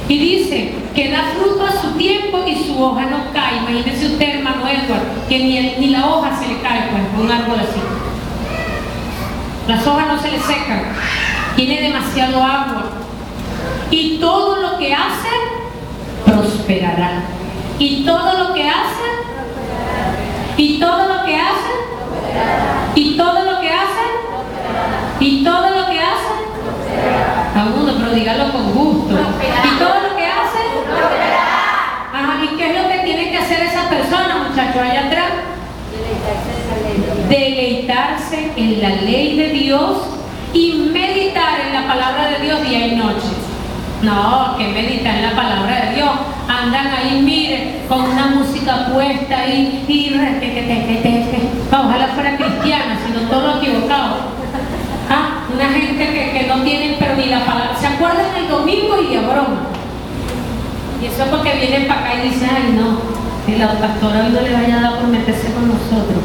Y dice que da fruto a su tiempo y su hoja no cae. Imagínese usted, hermano Edward, que ni la hoja se le cae, pues, un árbol así. Las hojas no se le secan, tiene demasiado agua. Y todo lo que hace, prosperará. Y todo lo que hace, y todo lo que hace, Y todo lo que hacen, y todo lo que hacen, alguno, pero dígalo con gusto. Y todo lo que hacen, ajá, ¿y qué es lo que tiene que hacer esa persona, muchachos, allá atrás? Deleitarse en la ley de Dios y meditar en la palabra de Dios día y noche. No, que meditar en la palabra de Dios. Andan ahí, miren, con una música puesta ahí y ojalá fuera cristiana, sino todo lo equivocado. Ah, una gente que no tienen pero ni la palabra. ¿Se acuerdan el domingo y de broma? Y eso es porque vienen para acá y dicen, ay no, que la pastora hoy no le vaya a dar por meterse con nosotros.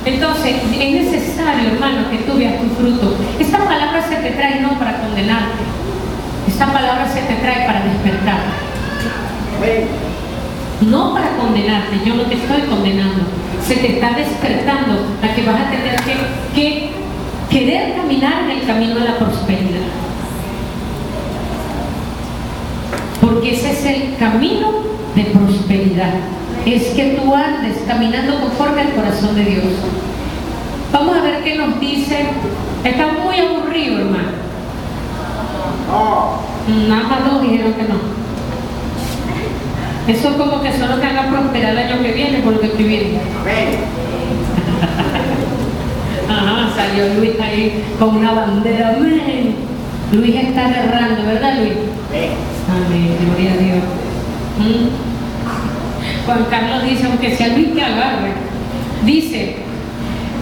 Entonces, es necesario, hermano, que tú veas tu fruto. Esta palabra se te trae no para condenarte. Esta palabra se te trae para despertar. No para condenarte, yo no te estoy condenando. Se te está despertando a que vas a tener que querer caminar en el camino de la prosperidad. Porque ese es el camino de prosperidad. Es que tú andes caminando conforme al corazón de Dios. Vamos a ver qué nos dice. Está muy aburrido, hermano. Nada más dos dijeron que no. Eso es como que solo te haga prosperar el año que viene por lo que estoy viendo. Ajá, salió Luis ahí con una bandera. Amén. Luis está agarrando, ¿verdad, Luis? Amén, gloria a Dios. Juan Carlos dice, aunque sea Luis que agarre, dice,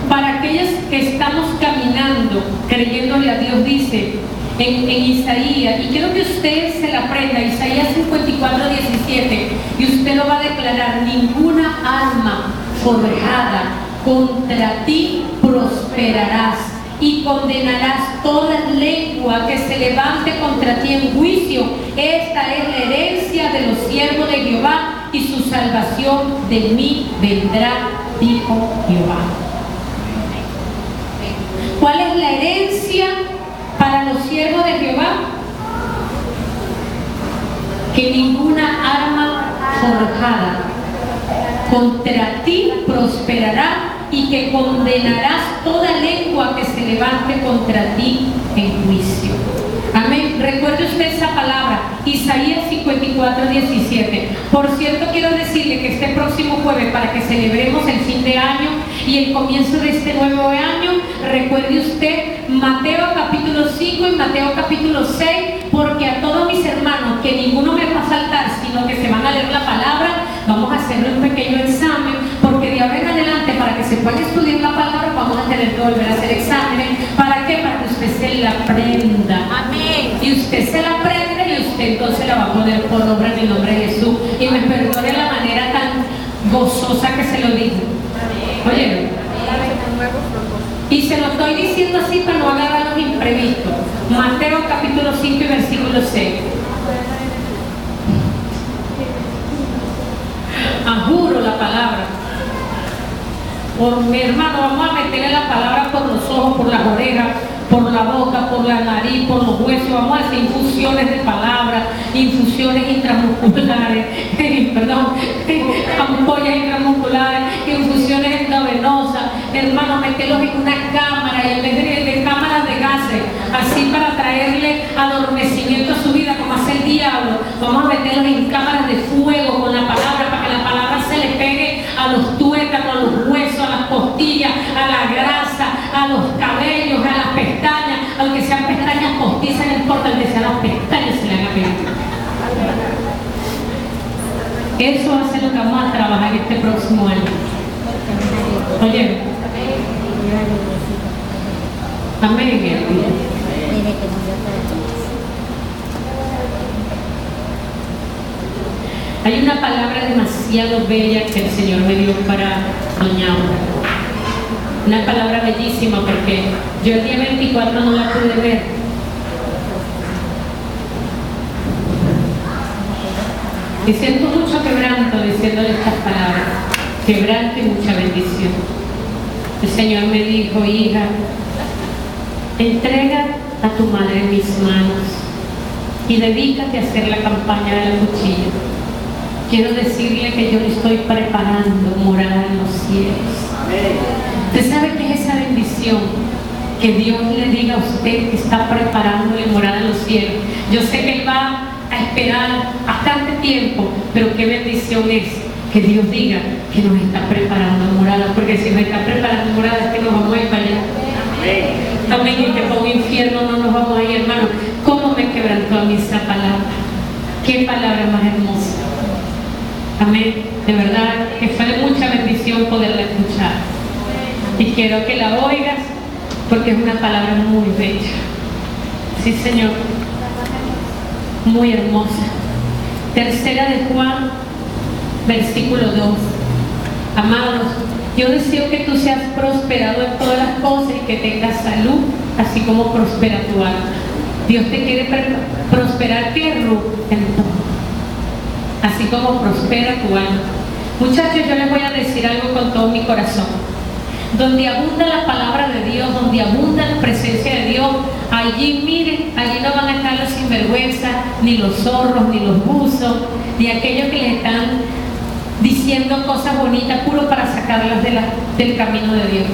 para aquellos que estamos caminando, creyéndole a Dios, dice en Isaías, y quiero que usted se la aprenda, Isaías 54:17, y usted lo va a declarar: ninguna arma forjada contra ti prosperarás, y condenarás toda lengua que se levante contra ti en juicio. Esta es la herencia de los siervos de Jehová, y su salvación de mí vendrá, dijo Jehová. ¿Cuál es la herencia para los siervos de Jehová? Que ninguna arma forjada contra ti prosperará, y que condenarás toda lengua que se levante contra ti en juicio. Amén. Recuerde usted esa palabra, Isaías 54:17. Por cierto, quiero decirle que este próximo jueves, para que celebremos el fin de año y el comienzo de este nuevo año, recuerde usted Mateo capítulo 5 y Mateo capítulo 6, porque a todos mis hermanos, que ninguno me va a faltar, sino que se van a leer la palabra, vamos a hacerle un pequeño examen, porque de ahora en adelante, para que se pueda estudiar la palabra, vamos a tener que volver a hacer exámenes. ¿Para qué? Para que usted se la aprenda. Amén. Y usted se la aprende, y usted entonces la va a poner por obra en el nombre de Jesús. Y me perdone la manera tan gozosa que se lo digo. Oye, y se lo estoy diciendo así para no agarrar los imprevistos. Mateo capítulo 5 y versículo 6. Juro la palabra. Por mi hermano, vamos a meterle la palabra por los ojos, por las orejas, por la boca, por la nariz, por los huesos. Vamos a hacer infusiones de palabra, infusiones intramusculares, ampollas intramusculares, infusiones intravenosas. Hermano, meterlos en una cámara, y en vez de cámaras de gases, así para traerle adormecimiento a su vida, como hace el diablo, vamos a meterlos en cámaras de fuego con la palabra, para que la palabra se le pegue a los tuétanos, a los huesos, a las costillas, a la grasa, a los cabellos, a las pestañas, aunque sean pestañas postizas, no importa, aunque sean las pestañas se le haga pegar. Eso va a ser lo que vamos a trabajar este próximo año. Oye, amén. Hay una palabra demasiado bella que el Señor me dio para doña Aura. Una palabra bellísima, porque yo el día 24 no la pude ver. Y siento mucho quebranto diciéndole estas palabras. Quebranto y mucha bendición. El Señor me dijo: hija, entrega a tu madre en mis manos y dedícate a hacer la campaña de la cuchilla. quiero decirle que yo le estoy preparando morada en los cielos. ¿Usted sabe qué es esa bendición? Que Dios le diga a usted que está preparándole morada en los cielos. Yo sé que Él va a esperar bastante tiempo, pero qué bendición es que Dios diga que nos está preparando morada, porque si nos está preparando morada es que nos vamos a ir para allá. Amén. Y que para un infierno no nos vamos a ir, hermano. ¿Cómo me quebrantó a mí esa palabra? Qué palabra más hermosa. Amén. De verdad que fue de mucha bendición poderla escuchar. Y quiero que la oigas porque es una palabra muy bella. Sí, Señor. Muy hermosa. Tercera de Juan, versículo 2. Amados, yo deseo que tú seas prosperado en todas las cosas y que tengas salud, así como prospera tu alma. Dios te quiere prosperar, ¿qué, Ruth? En todo. Así como prospera tu alma. Muchachos, yo les voy a decir algo con todo mi corazón. Donde abunda la palabra de Dios, donde abunda la presencia de Dios, allí, miren, allí no van a estar los sinvergüenzas, ni los zorros, ni los buzos, ni aquellos que les están diciendo cosas bonitas, puro para sacarlas del camino de Dios.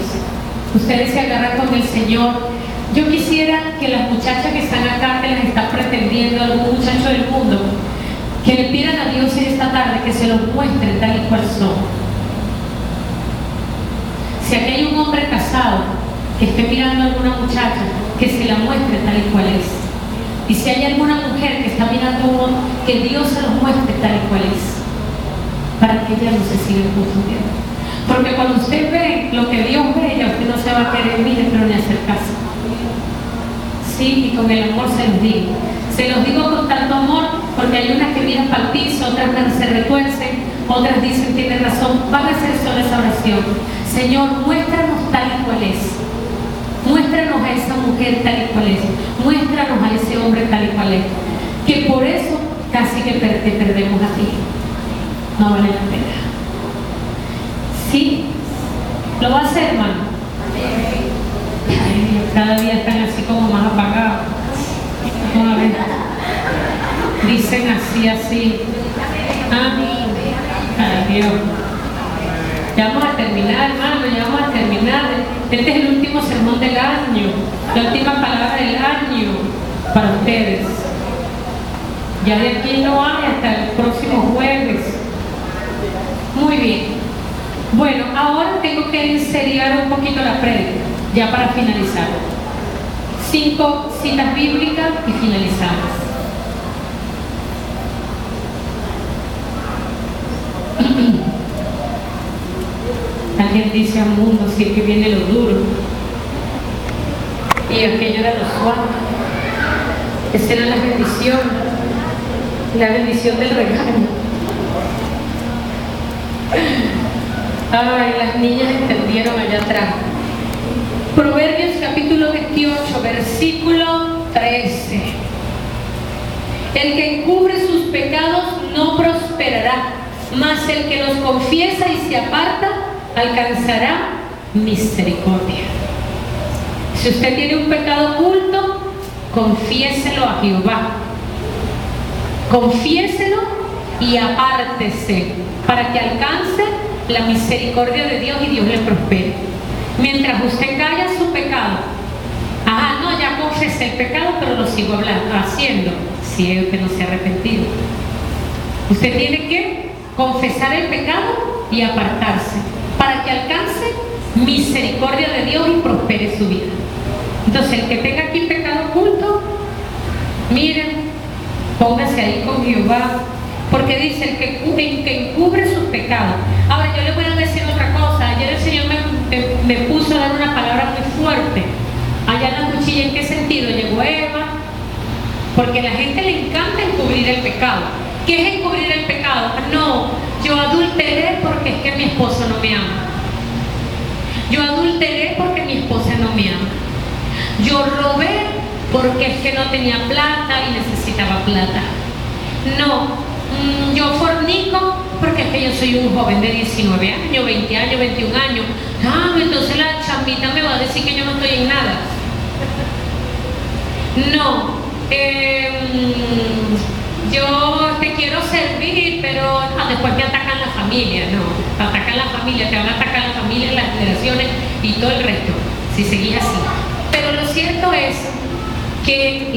Ustedes se agarran con el Señor. Yo quisiera que las muchachas que están acá, que las está pretendiendo algún muchacho del mundo, que le pidan a Dios en esta tarde que se los muestre tal y cual son. Si aquí hay un hombre casado que esté mirando a alguna muchacha, que se la muestre tal y cual es. Y si hay alguna mujer que está mirando a un hombre, que Dios se los muestre tal y cual es, para que ella no se siga confundiendo. Porque cuando usted ve lo que Dios ve, ya usted no se va a querer mirar, pero ni hacer caso. Sí, y con el amor se los digo. Se los digo con tanto amor, porque hay unas que miran para el piso, otras se retuercen, otras dicen, tiene razón. Van a hacer solo esa oración. Señor, muéstranos tal y cual es. Muéstranos a esa mujer tal y cual es. Muéstranos a ese hombre tal y cual es. Que por eso casi que te perdemos a ti. No vale la pena. Sí, lo va a hacer, hermano. Ay, cada día están así como más apagados. Vamos a ver. Dicen así. Ay, Dios. Ya vamos a terminar, hermano, ya vamos a terminar. Este es el último sermón del año, la última palabra del año para ustedes. Ya de aquí no hay hasta el próximo jueves. Muy bien. Bueno, ahora tengo que enseriar un poquito la prédica, ya para finalizar. 5 citas bíblicas y finalizamos. Alguien dice al mundo, si es que viene lo duro. Y aquello era lo suave. Esa era la bendición del regalo. Ay, las niñas entendieron allá atrás. Proverbios capítulo 28, versículo 13. El que encubre sus pecados no prosperará, mas el que los confiesa y se aparta alcanzará misericordia. Si usted tiene un pecado oculto, confiéselo a Jehová. Confiéselo y apártese para que alcance la misericordia de Dios y Dios le prospere. Mientras usted calla su pecado, no, ya confesé el pecado, pero lo sigo haciendo, si es que no se ha arrepentido. Usted tiene que confesar el pecado y apartarse para que alcance misericordia de Dios y prospere su vida. Entonces, el que tenga aquí pecado oculto, miren, póngase ahí con Jehová, porque dice el que encubre sus pecados. Ahora, yo les voy a decir otra cosa. Ayer el Señor me puso a dar una palabra muy fuerte. Allá en la cuchilla, ¿en qué sentido? Llegó Eva, porque a la gente le encanta encubrir el pecado. ¿Qué es encubrir el pecado? No, yo adulteré porque es que mi esposo no me ama. Yo adulteré porque mi esposa no me ama. Yo robé porque es que no tenía plata y necesitaba plata. No, yo fornico porque es que yo soy un joven de 19 años, 20 años, 21 años. Entonces la chambita me va a decir que yo no estoy en nada. No, yo te quiero servir, pero no, después me atacan la familia, no, atacan la familia, te van a atacar la familia, las generaciones y todo el resto, si seguís así. Pero lo cierto es que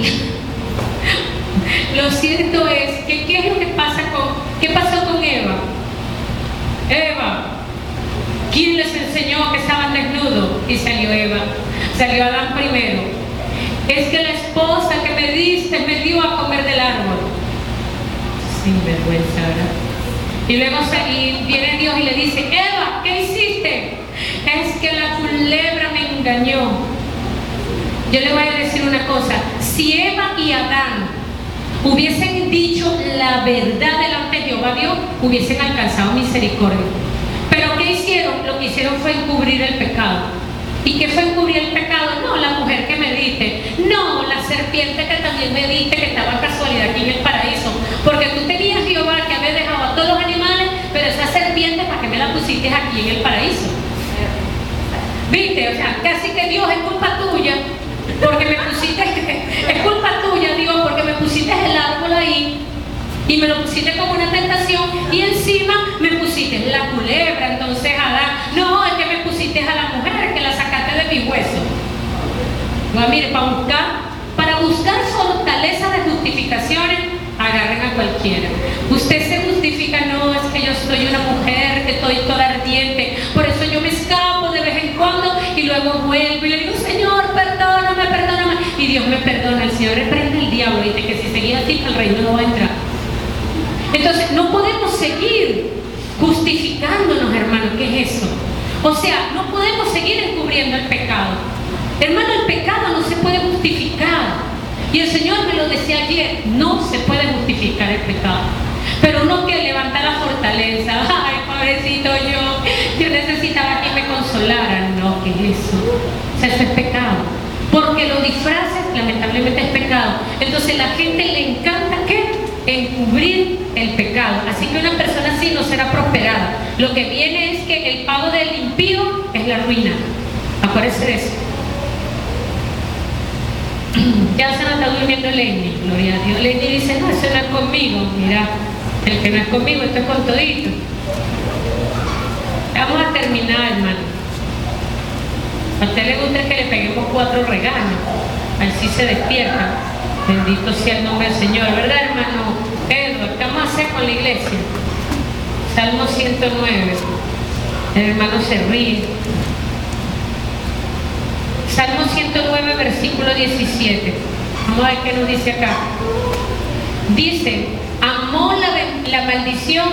¿qué es lo que pasa qué pasó con Eva? Eva, ¿quién les enseñó que estaban desnudos? Y salió Eva, salió Adán primero. Es que la esposa que me diste me dio a comer del árbol. Sin vergüenza, ¿verdad? Y luego viene Dios y le dice, Eva, ¿qué hiciste? Es que la culebra me engañó. Yo le voy a decir una cosa, si Eva y Adán hubiesen dicho la verdad delante de Jehová Dios, hubiesen alcanzado misericordia. Pero ¿qué hicieron? Lo que hicieron fue encubrir el pecado. ¿Y qué fue encubrir el pecado? No, la mujer que me diste, no, la serpiente que también me diste, que estaba casualidad aquí en el paraíso, porque tú tenías, Jehová, que haber dejado a todos los animales, pero esa serpiente, ¿para qué me la pusiste aquí en el paraíso? ¿Viste? O sea, casi que Dios es culpa tuya, porque me pusiste, es culpa tuya, Dios, porque me pusiste el árbol ahí, y me lo pusiste como una tentación, y encima me pusiste la culebra. Entonces Adán, no, es que me pusiste a la mujer, que la sacaste de mi hueso. Bueno, mire, para buscar fortaleza de justificaciones, agarren a cualquiera. Usted se justifica, no, es que yo soy una mujer, que estoy toda ardiente, por eso yo me escapo de vez en cuando, y luego vuelvo y le digo, Señor, perdóname, perdóname, y Dios me perdona. El Señor reprende al diablo, dice que si seguía así, el reino no va a entrar. Entonces, no podemos seguir justificándonos, hermano. ¿Qué es eso? O sea, no podemos seguir encubriendo el pecado. Hermano, el pecado no se puede justificar. Y el Señor me lo decía ayer, no se puede justificar el pecado. Pero no que levanta la fortaleza. Ay, pobrecito yo necesitaba que me consolaran. No, ¿qué es eso? O sea, eso es pecado. Porque los disfraces, lamentablemente, es pecado. Entonces, la gente le encanta, ¿qué? Encubrir el pecado. Así que una persona así no será prosperada. Lo que viene es que el pago del impío es la ruina. Acuérdense de eso. Ya se nos está durmiendo Lenny, gloria a Dios. Lenny dice, no, eso no es conmigo. Mira, el que no es conmigo, esto es con todito. Vamos a terminar, hermano. A usted le gusta que le peguemos 4 regaños, así se despierta. Bendito sea el nombre del Señor, ¿verdad, hermano Pedro? ¿Qué vamos a hacer con la iglesia? Salmo 109. El hermano se ríe. Salmo 109, versículo 17. Vamos a ver qué nos dice acá. Dice, amó la maldición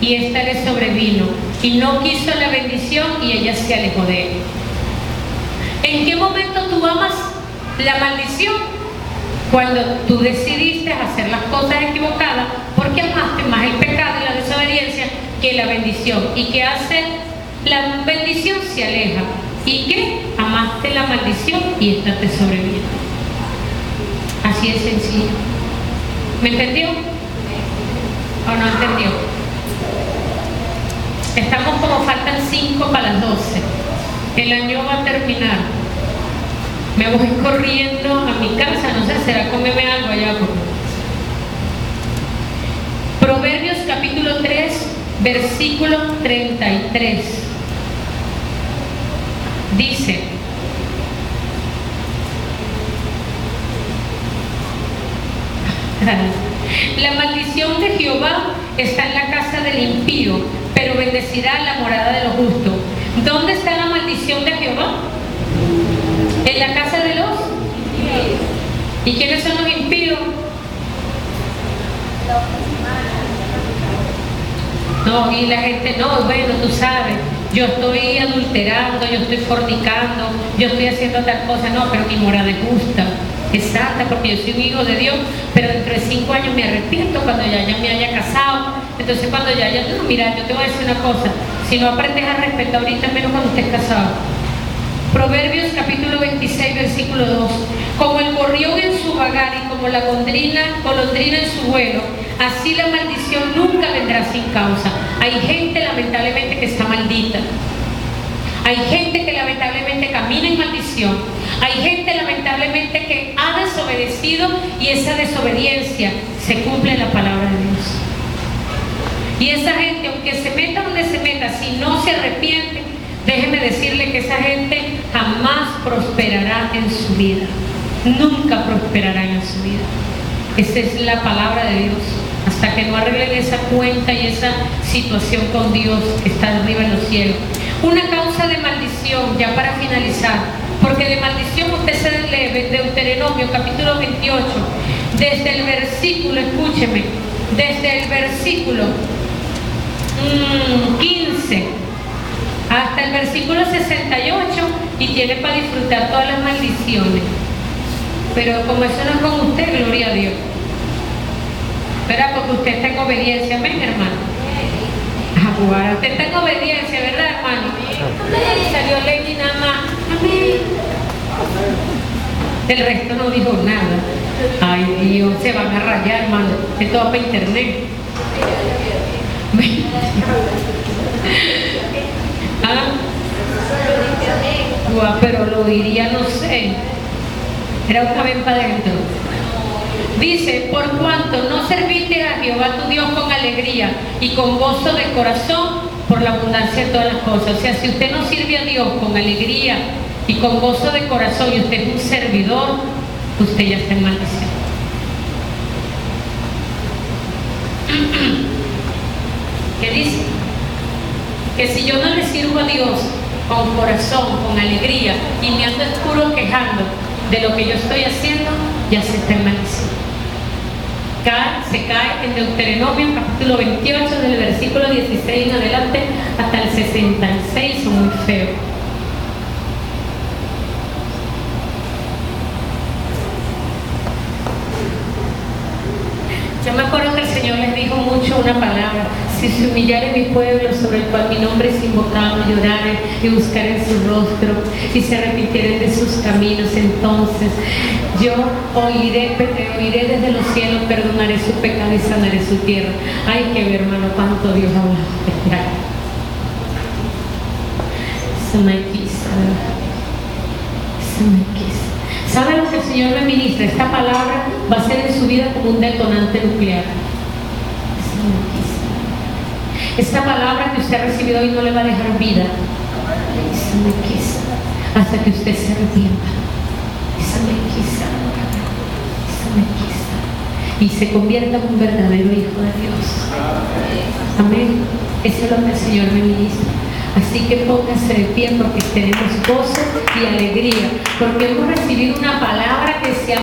y ésta le sobrevino, y no quiso la bendición y ella se alejó de él. ¿En qué momento tú amas la maldición? Cuando tú decidiste hacer las cosas equivocadas, porque amaste más el pecado y la desobediencia que la bendición. ¿Y qué hace? La bendición se aleja. ¿Y qué? Amaste la maldición y esta te sobrevino. Así es sencillo. ¿Me entendió? ¿O no entendió? Estamos como faltan 5 para las 12. El año va a terminar. Me voy corriendo a mi casa, no sé, será comerme algo allá. Proverbios capítulo 3, versículo 33. Dice, la maldición de Jehová está en la casa del impío, pero bendecirá la morada de los justos. ¿Dónde está la maldición de Jehová? En la casa de los impíos. ¿Y quiénes son los impíos? No, y la gente, no, bueno, tú sabes, yo estoy adulterando, yo estoy fornicando, yo estoy haciendo tal cosa. No, pero mi morada es justa, es santa, porque yo soy un hijo de Dios, pero dentro de 5 años me arrepiento cuando ya me haya casado. Entonces cuando ya, no, mira, yo te voy a decir una cosa, si no aprendes a respetar ahorita, menos cuando estés casado. Proverbios capítulo 26, versículo 2. Como el gorrión en su vagar y como la golondrina en su vuelo, así la maldición nunca vendrá sin causa. Hay gente lamentablemente que está maldita. Hay gente que lamentablemente camina en maldición. Hay gente lamentablemente que ha desobedecido y esa desobediencia se cumple en la palabra de Dios. Y esa gente, aunque se meta donde se meta, si no se arrepiente, déjeme decirle que esa gente jamás prosperará en su vida. Nunca prosperará en su vida. Esa es la palabra de Dios. Hasta que no arreglen esa cuenta y esa situación con Dios que está arriba en los cielos. Una causa de maldición, ya para finalizar, porque de maldición usted se lee Deuteronomio capítulo 28, desde el versículo, escúcheme, desde el versículo 15 hasta el versículo 68 y tiene para disfrutar todas las maldiciones. Pero como eso no es con usted, gloria a Dios. ¿Verdad? Porque usted está en obediencia, amén, hermano. Bueno, usted está en obediencia, ¿verdad, hermano? Amén. Salió Lady nada más. Amén. El resto no dijo nada. Ay, Dios, se van a rayar, hermano. Esto va para internet. ¿Ah? Guau, pero lo diría, no sé. Era una vez para adentro. Dice, por cuanto no serviste a Jehová tu Dios con alegría y con gozo de corazón por la abundancia de todas las cosas. O sea, si usted no sirve a Dios con alegría y con gozo de corazón y usted es un servidor, usted ya está en maldición. ¿Qué dice? Que si yo no le sirvo a Dios con corazón, con alegría y me ando puro quejando de lo que yo estoy haciendo, ya se está en maldición. Se cae en Deuteronomio capítulo 28 del versículo 16 en adelante hasta el 66, son muy feos. Yo me acuerdo que el Señor les dijo mucho una palabra: si se humillare mi pueblo sobre el cual mi nombre es invocado, lloraren y buscaren su rostro y se arrepintieren de sus caminos, entonces yo oiré desde los cielos, perdonaré su pecado y sanaré su tierra. Hay que ver, hermano, cuánto Dios habla. ¿Sabe lo que el Señor me ministra? Esta palabra va a ser en su vida como un detonante nuclear. Esta palabra que usted ha recibido hoy no le va a dejar vida hasta que usted se arrepienta y se convierta en un verdadero hijo de Dios. Amén. Eso es lo que el Señor me ministra. Así que póngase de pie porque tenemos gozo y alegría, porque hemos recibido una palabra que se ha